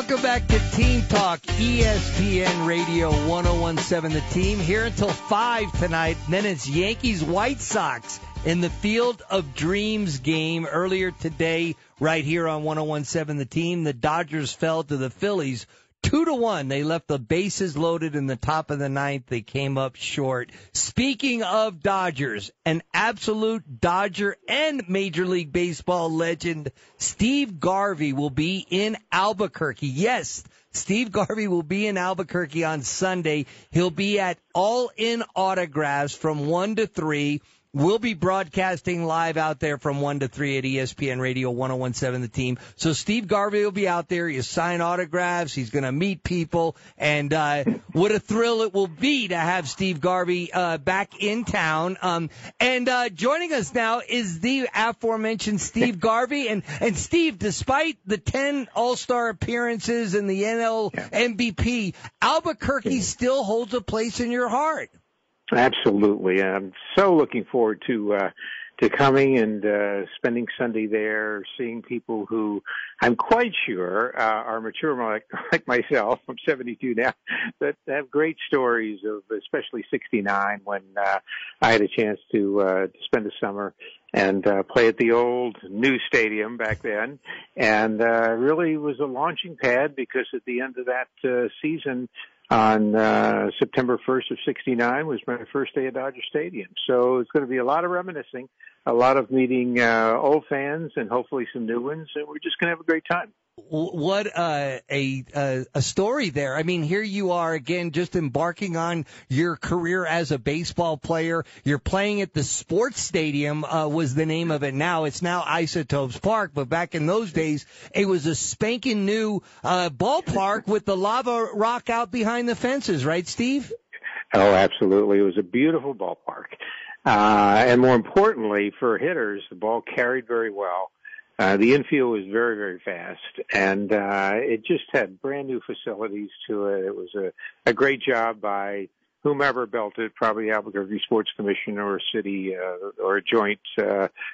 Welcome back to Team Talk, ESPN Radio 101.7 The Team. Here until 5 tonight. Then it's Yankees-White Sox in the Field of Dreams game earlier today right here on 101.7 The Team. The Dodgers fell to the Phillies 2-1. They left the bases loaded in the top of the ninth. They came up short. Speaking of Dodgers, an absolute Dodger and Major League Baseball legend, Steve Garvey, will be in Albuquerque. Yes, Steve Garvey will be in Albuquerque on Sunday. He'll be at All In Autographs from 1 to 3. We'll be broadcasting live out there from 1 to 3 at ESPN Radio 101.7 The Team. So Steve Garvey will be out there. He'll sign autographs. He's going to meet people. And what a thrill it will be to have Steve Garvey back in town. And joining us now is the aforementioned Steve Garvey. And Steve, despite the 10 All-Star appearances and the NL MVP, Albuquerque still holds a place in your heart. Absolutely. I'm so looking forward to coming and spending Sunday there, seeing people who I'm quite sure are mature like myself. I'm 72 now, that have great stories of especially 69 when I had a chance to spend the summer and play at the old new stadium back then, and really was a launching pad because at the end of that season, on September 1st of 69 was my first day at Dodger Stadium. So it's going to be a lot of reminiscing, a lot of meeting old fans and hopefully some new ones, and we're just going to have a great time. What a story there. I mean, here you are again, just embarking on your career as a baseball player. You're playing at the sports stadium, was the name of it now. It's now Isotopes Park, but back in those days, it was a spanking new ballpark with the lava rock out behind the fences, right, Steve? Oh, absolutely. It was a beautiful ballpark. And more importantly, for hitters, the ball carried very well. The infield was very, very fast, and it just had brand new facilities to it. It was a great job by whomever built it, probably Albuquerque Sports Commission or a city or a joint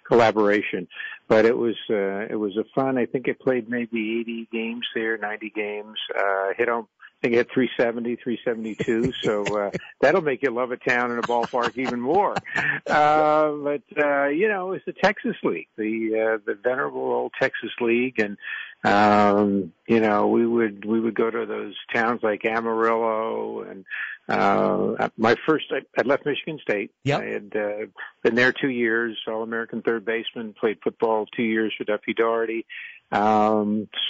collaboration. But it was a fun. I think it played maybe 80 games there, 90 games. Hit home. I think it had 370, 372, so that'll make you love a town and a ballpark even more. But you know, it's the Texas League, the venerable old Texas League, and you know, we would go to those towns like Amarillo, and I left Michigan State. Yep. I had been there 2 years, All-American third baseman, played football 2 years for Duffy Daugherty.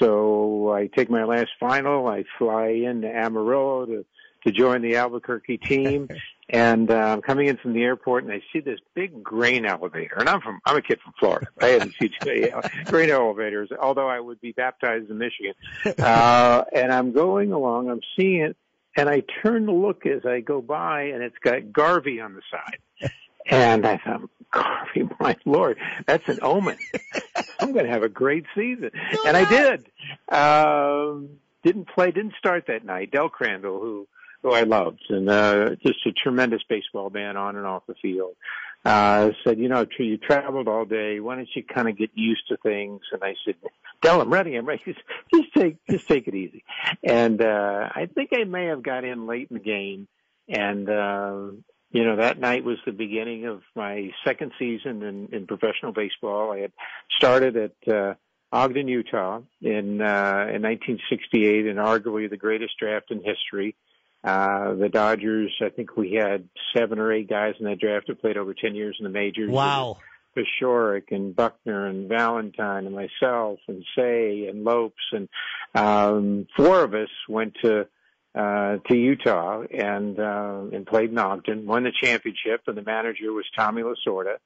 So I take my last final, I fly into Amarillo to join the Albuquerque team, and I'm coming in from the airport, and I see this big grain elevator, and I'm a kid from Florida. I hadn't seen grain elevators, although I would be baptized in Michigan. And I'm going along, I'm seeing it, and I turn to look as I go by, and it's got Garvey on the side. And I thought, Garvey, my Lord, that's an omen. I'm going to have a great season. And I did. Didn't start that night. Del Crandall, who I loved, and just a tremendous baseball man on and off the field, said, you know, you traveled all day. Why don't you kind of get used to things? And I said, Del, I'm ready. Just take it easy. And I think I may have got in late in the game, and you know, that night was the beginning of my second season in professional baseball. I had started at Ogden, Utah in 1968, and arguably the greatest draft in history. The Dodgers, I think we had 7 or 8 guys in that draft who played over 10 years in the majors. Wow. Pashoric and Buckner and Valentine and myself and Say and Lopes, and 4 of us went to Utah and played in Ogden, won the championship, and the manager was Tommy Lasorda.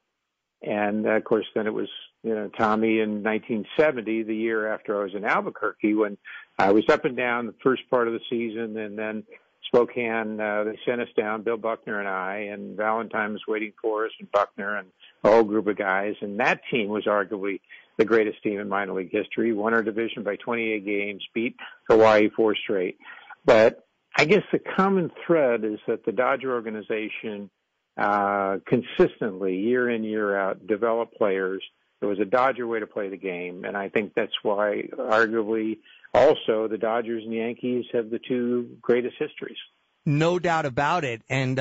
And of course, then it was, you know, Tommy in 1970, the year after I was in Albuquerque, when I was up and down the first part of the season, and then Spokane, they sent us down, Bill Buckner and I, and Valentine was waiting for us, and Buckner and a whole group of guys. And that team was arguably the greatest team in minor league history, won our division by 28 games, beat Hawaii 4 straight. But I guess the common thread is that the Dodger organization consistently, year in, year out, developed players It was a Dodger way to play the game, and I think that's why, arguably, also the Dodgers and Yankees have the two greatest histories. No doubt about it. And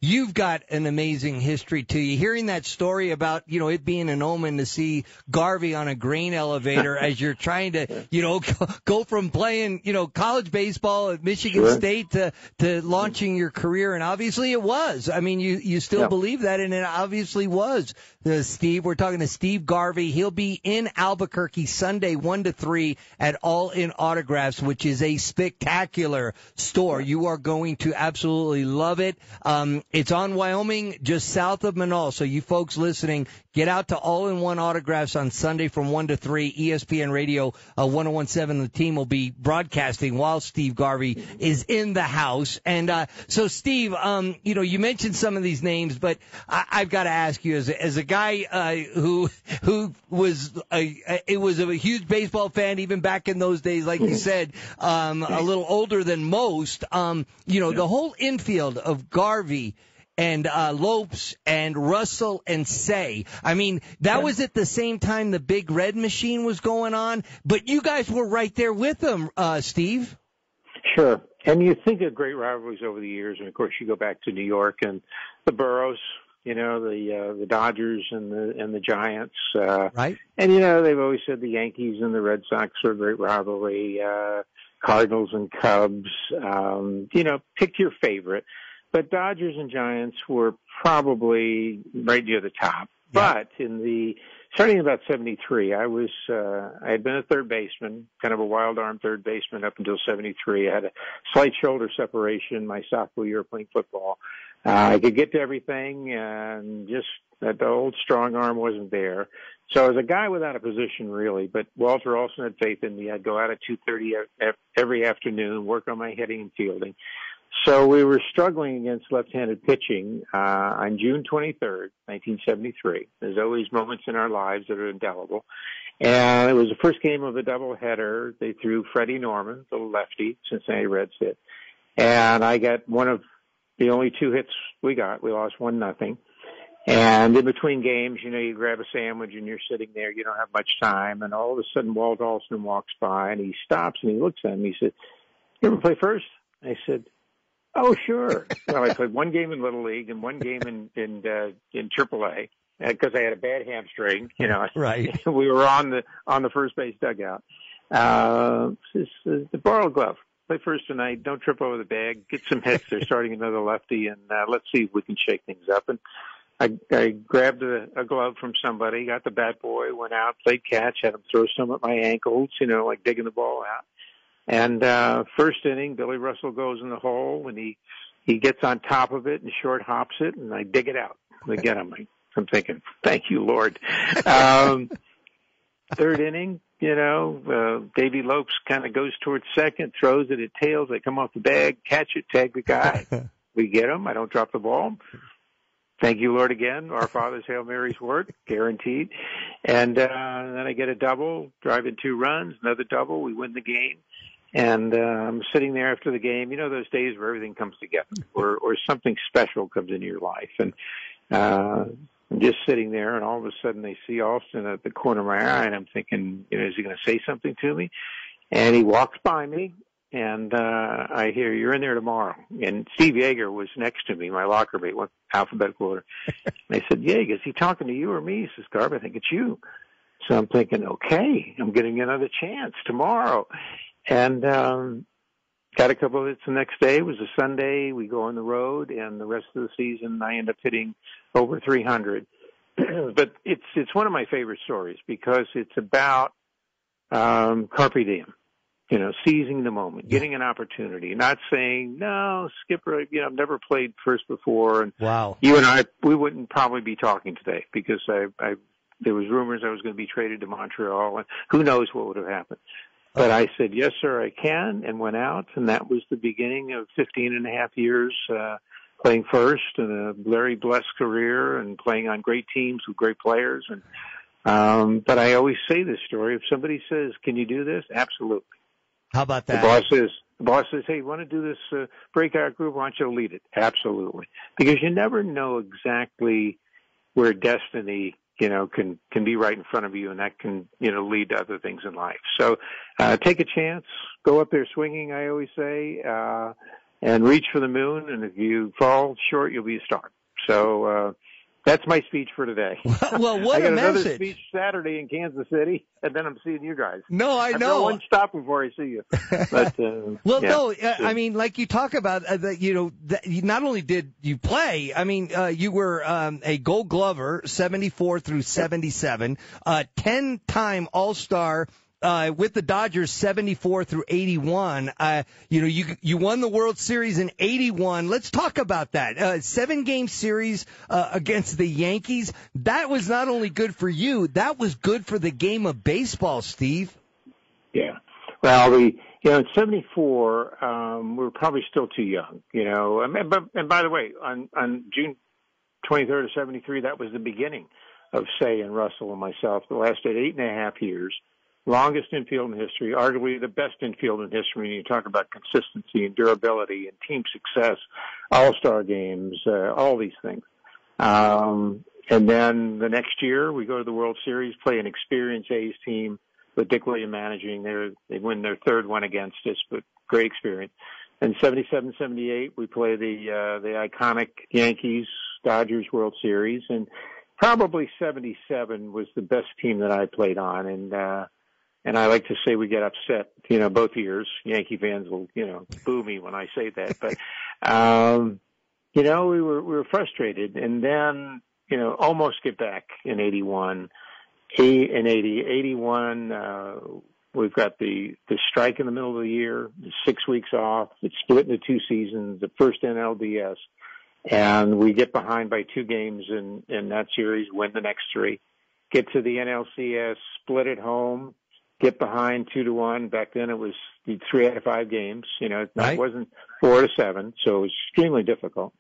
you've got an amazing history to you. Hearing that story about, it being an omen to see Garvey on a grain elevator as you're trying to, go from playing, college baseball at Michigan State to launching your career. And obviously it was. I mean, you still believe that, and it obviously was. Steve, we're talking to Steve Garvey. He'll be in Albuquerque Sunday 1-3 at All In Autographs, which is a spectacular store. You are going to absolutely love it. It's on Wyoming, just south of Manal. So you folks listening, get out to All In One Autographs on Sunday from 1-3. ESPN Radio 1017. The team will be broadcasting while Steve Garvey is in the house. And so, Steve, you mentioned some of these names, but I've got to ask you, as a guy who was a huge baseball fan even back in those days, like you said, a little older than most. The whole infield of Garvey and Lopes and Russell and Say. I mean, that was at the same time the Big Red Machine was going on, but you guys were right there with them, Steve. Sure. And you think of great rivalries over the years, and of course you go back to New York and the Burrows, the Dodgers and the Giants. Right. And, they've always said the Yankees and the Red Sox are a great rivalry. Cardinals and Cubs, pick your favorite. But Dodgers and Giants were probably right near the top. Yeah. But starting in about 73, I had been a third baseman, kind of a wild arm third baseman up until 73. I had a slight shoulder separation my sophomore year playing football. I could get to everything, and just that the old strong arm wasn't there. So I was a guy without a position, really, but Walter Olson had faith in me. I'd go out at 2:30 every afternoon, work on my hitting and fielding. So we were struggling against left-handed pitching on June 23rd, 1973. There's always moments in our lives that are indelible. And it was the first game of a doubleheader. They threw Freddie Norman, the lefty, Cincinnati Reds hit. And I got one of the only two hits we got. We lost 1-0. And in between games, you grab a sandwich and you're sitting there. You don't have much time. And all of a sudden, Walt Olson walks by and he stops and he looks at me. He said, "You ever play first?" I said, "Oh, sure." Well, I played one game in Little League and one game in AAA because I had a bad hamstring. Right. We were on the first base dugout. Borrow a glove. Play first tonight. Don't trip over the bag. Get some hits. They're starting another lefty, and let's see if we can shake things up. And I grabbed a glove from somebody, got the bat boy, went out, played catch, had him throw some at my ankles, like digging the ball out. And first inning, Billy Russell goes in the hole, and he gets on top of it and short hops it, and I dig it out. Again, I'm thinking, thank you, Lord. Third inning, Davey Lopes kind of goes towards second, throws it tails. I come off the bag, catch it, tag the guy. We get him. I don't drop the ball. Thank you, Lord, again. Our Father's Hail Mary's work, guaranteed. And then I get a double, drive in 2 runs, another double. We win the game. And I'm sitting there after the game. Those days where everything comes together or something special comes into your life. And I'm just sitting there, and all of a sudden I see Alston at the corner of my eye, and I'm thinking, is he going to say something to me? And he walks by me. And I hear, "You're in there tomorrow." And Steve Yeager was next to me, my locker mate, went alphabetical order. And I said, "Yeager, is he talking to you or me?" He says, "Garb, I think it's you." So I'm thinking, okay, I'm getting another chance tomorrow. And got a couple of hits the next day. It was a Sunday. We go on the road, and the rest of the season I end up hitting over 300. But it's one of my favorite stories because it's about carpe diem. Seizing the moment, getting an opportunity, not saying, "No, Skipper, I've never played first before." And wow, you and I, we wouldn't probably be talking today because there was rumors I was going to be traded to Montreal, and who knows what would have happened. But I said, "Yes, sir, I can," and went out, and that was the beginning of 15 and a half years playing first and a very blessed career and playing on great teams with great players. And but I always say this story. If somebody says, "Can you do this?" Absolutely. How about that? The boss says, "Hey, you want to do this breakout group? Why don't you lead it?" Absolutely. Because you never know exactly where destiny can be right in front of you, and that can, lead to other things in life. So, take a chance, go up there swinging, I always say, and reach for the moon. And if you fall short, you'll be a star. So, that's my speech for today. Well, what I got a another message. Speech Saturday in Kansas City, and then I'm seeing you guys. No, I know. I've got one stop before I see you. But, well, yeah. No, I mean, like you talk about, not only did you play, I mean, you were a Gold Glover, 74 through 77, 10-time All-Star. With the Dodgers, 74 through 81. You won the World Series in 81. Let's talk about that. 7-game series against the Yankees. That was not only good for you, that was good for the game of baseball, Steve. Yeah. Well, in 74, we were probably still too young, And by the way, on June 23rd of 73, that was the beginning of Say and Russell and myself. That lasted 8.5 years. Longest infield in history, arguably the best infield in history when you talk about consistency and durability and team success, all-star games, all these things. And then the next year we go to the World Series, play an experienced A's team with Dick Williams managing. They win their third one against us, but great experience. And 77, 78, we play the iconic Yankees-Dodgers World Series. And probably 77 was the best team that I played on. And I like to say we get upset, both years. Yankee fans will, boo me when I say that. But, we were frustrated. And then, almost get back in 81. In 81, we've got the strike in the middle of the year, 6 weeks off. It's split into 2 seasons, the first NLDS. And we get behind by 2 games in that series, win the next 3. Get to the NLCS, split at home. Get behind 2-1. Back then it was 3 out of 5 games. It wasn't 4 to 7, so it was extremely difficult.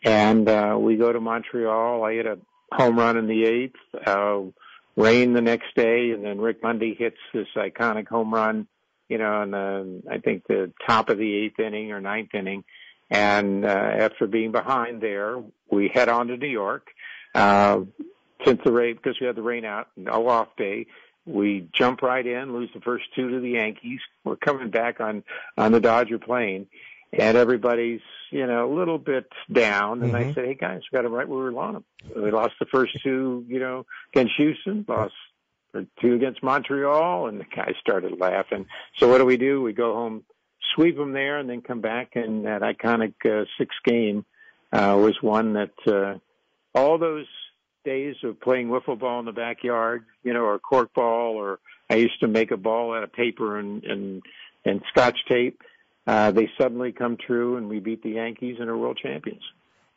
And we go to Montreal. I hit a home run in the 8th. Rain the next day, and then Rick Mundy hits this iconic home run, in I think the top of the 8th inning or 9th inning. And after being behind there, we head on to New York. Since the rain, because we had the rain out, no off day. We jump right in, lose the first 2 to the Yankees. We're coming back on the Dodger plane, and everybody's, a little bit down. And I said, hey, guys, we got it right where we want them. We lost the first 2, against Houston, lost 2 against Montreal, and the guys started laughing. So what do? We go home, sweep them there, and then come back, and that iconic 6th game was one that all those days of playing wiffle ball in the backyard, or cork ball, or I used to make a ball out of paper and Scotch tape. They suddenly come true, and we beat the Yankees and are world champions.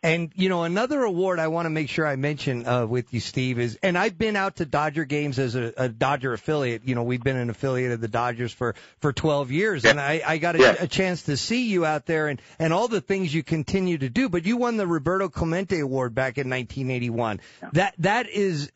And, another award I want to make sure I mention with you, Steve, is, and I've been out to Dodger games as a Dodger affiliate. We've been an affiliate of the Dodgers for 12 years, and I got a chance to see you out there and all the things you continue to do. But you won the Roberto Clemente Award back in 1981. Yeah. That is,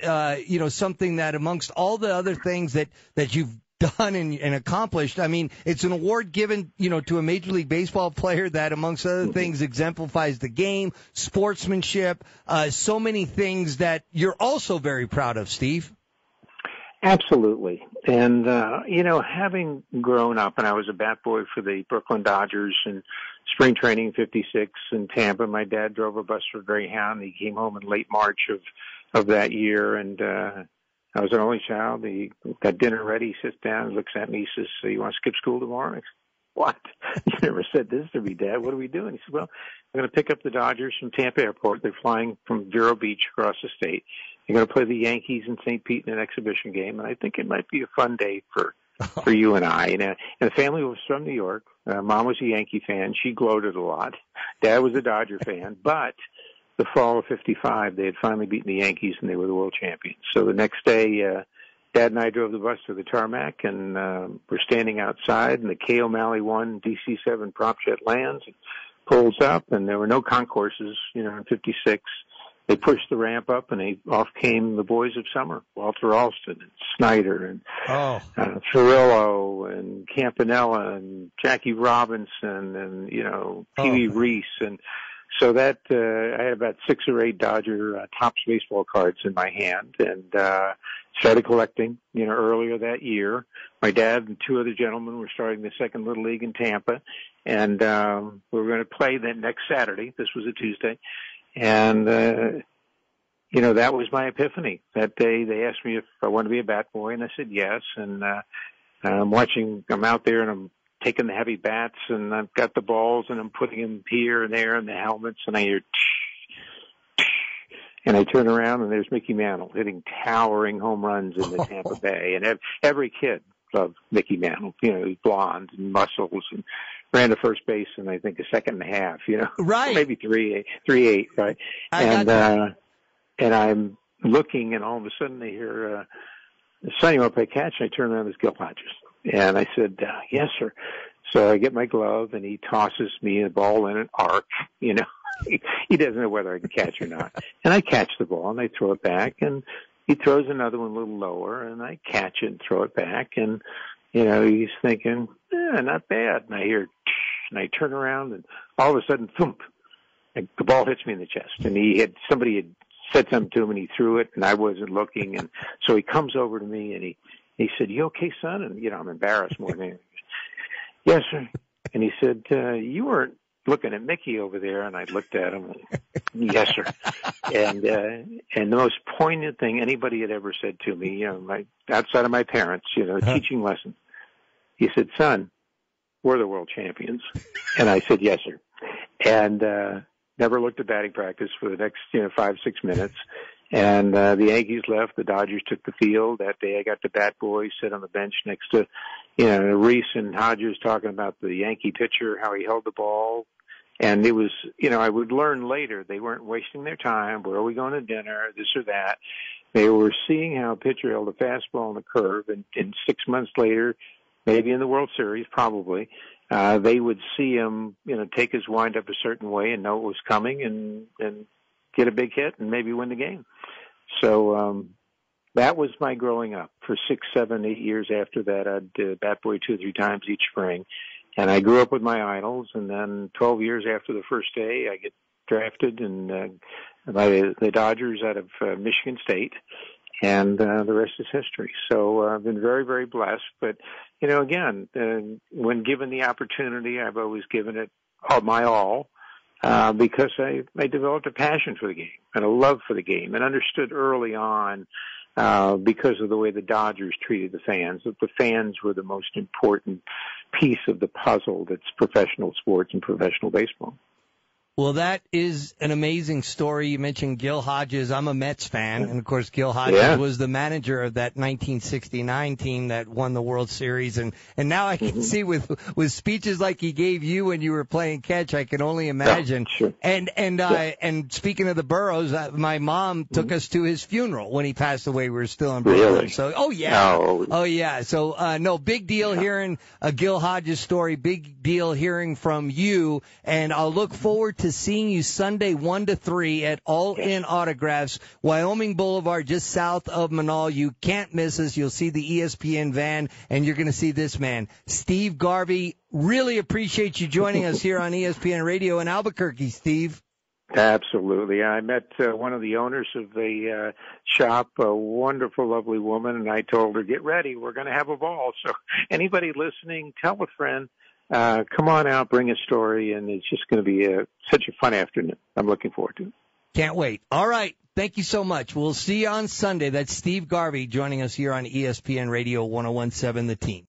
something that amongst all the other things that you've done and accomplished. I mean, it's an award given, to a Major League Baseball player that, amongst other things, exemplifies the game, sportsmanship, so many things that you're also very proud of, Steve. Absolutely. And, having grown up, and I was a bat boy for the Brooklyn Dodgers and spring training in 56 in Tampa, my dad drove a bus for Greyhound. He came home in late March of that year, and I was an only child. He got dinner ready. He sits down, looks at me, he says, so you want to skip school tomorrow? I said, what? You never said this to me, Dad. What are we doing? He said, well, I'm going to pick up the Dodgers from Tampa Airport. They're flying from Vero Beach across the state. You're going to play the Yankees in St. Pete in an exhibition game, and I think it might be a fun day for you and I. And the family was from New York. Mom was a Yankee fan. She gloated a lot. Dad was a Dodger fan, but the fall of 55, they had finally beaten the Yankees, and they were the world champions. So the next day, Dad and I drove the bus to the tarmac, and we're standing outside, and the K. O'Malley 1 DC-7 prop jet lands and pulls up, and there were no concourses, in 56. They pushed the ramp up, and off came the boys of summer, Walter Alston and Snyder and Cirillo and Campanella and Jackie Robinson and, Pee Wee Reese and So that I had about 6 or 8 Dodger Topps baseball cards in my hand, and started collecting, earlier that year. My dad and 2 other gentlemen were starting the second Little League in Tampa, and we were going to play that next Saturday. This was a Tuesday, and that was my epiphany. That day they asked me if I wanted to be a bat boy, and I said yes. And I'm out there, and I'm taking the heavy bats, and I've got the balls, and I'm putting them here and there in the helmets, and I hear tsh, tsh, and I turn around, and there's Mickey Mantle hitting towering home runs in the Tampa Bay. And every kid loved Mickey Mantle. He's blonde and muscles, and ran to first base in, I think, a second and a half, Right. Maybe 3.8, right? And I'm looking, and all of a sudden I hear, Sonny, want to play catch? And I turn around, it's Gil Hodges. And I said, yes, sir. So I get my glove, and he tosses me a ball in an arc. He doesn't know whether I can catch or not. And I catch the ball, and I throw it back, and he throws another one a little lower, and I catch it and throw it back. And, he's thinking, not bad. And I hear, and I turn around, and all of a sudden, thump, and the ball hits me in the chest. And somebody had said something to him, and he threw it, and I wasn't looking. And so he comes over to me, and he said, you okay, son? And, I'm embarrassed more than anything. Yes, sir. And he said, you weren't looking at Mickey over there. And I looked at him, and, yes, sir. And the most poignant thing anybody had ever said to me, outside of my parents, teaching lesson. He said, son, we're the world champions. And I said, yes, sir. And, never looked at batting practice for the next, 5-6 minutes. And the Yankees left. The Dodgers took the field. That day I got the bat boy, sit on the bench next to, Reese and Hodges talking about the Yankee pitcher, how he held the ball. And it was, I would learn later they weren't wasting their time. Where are we going to dinner? This or that. They were seeing how a pitcher held a fastball on the curve. And 6 months later, maybe in the World Series, probably, they would see him, take his windup a certain way and know it was coming and get a big hit and maybe win the game. So, that was my growing up. For 6, 7, 8 years after that, I'd bat boy 2 or 3 times each spring. And I grew up with my idols. And then 12 years after the first day, I get drafted by the Dodgers out of Michigan State. And the rest is history. So I've been very, very blessed. But, again, when given the opportunity, I've always given it my all because I developed a passion for the game and a love for the game and understood early on because of the way the Dodgers treated the fans, that the fans were the most important piece of the puzzle that's professional sports and professional baseball. Well, that is an amazing story. You mentioned Gil Hodges. I'm a Mets fan, and of course, Gil Hodges was the manager of that 1969 team that won the World Series. And now I can see with speeches like he gave you when you were playing catch, I can only imagine. Yeah, sure. And speaking of the Burrows, my mom took us to his funeral when he passed away. We were still in Brooklyn. Really? So, oh yeah. So, no, big deal hearing a Gil Hodges story. Big deal hearing from you. And I'll look forward to seeing you Sunday 1 to 3 at All In Autographs, Wyoming Boulevard, just south of Manal. You can't miss us. You'll see the ESPN van, and you're going to see this man, Steve Garvey. Really appreciate you joining us here on ESPN Radio in Albuquerque, Steve. Absolutely. I met one of the owners of the shop, a wonderful, lovely woman, and I told her, get ready, we're going to have a ball. So anybody listening, tell a friend. Come on out, bring a story, and it's just going to be such a fun afternoon. I'm looking forward to it. Can't wait. All right. Thank you so much. We'll see you on Sunday. That's Steve Garvey joining us here on ESPN Radio 101.7 The Team.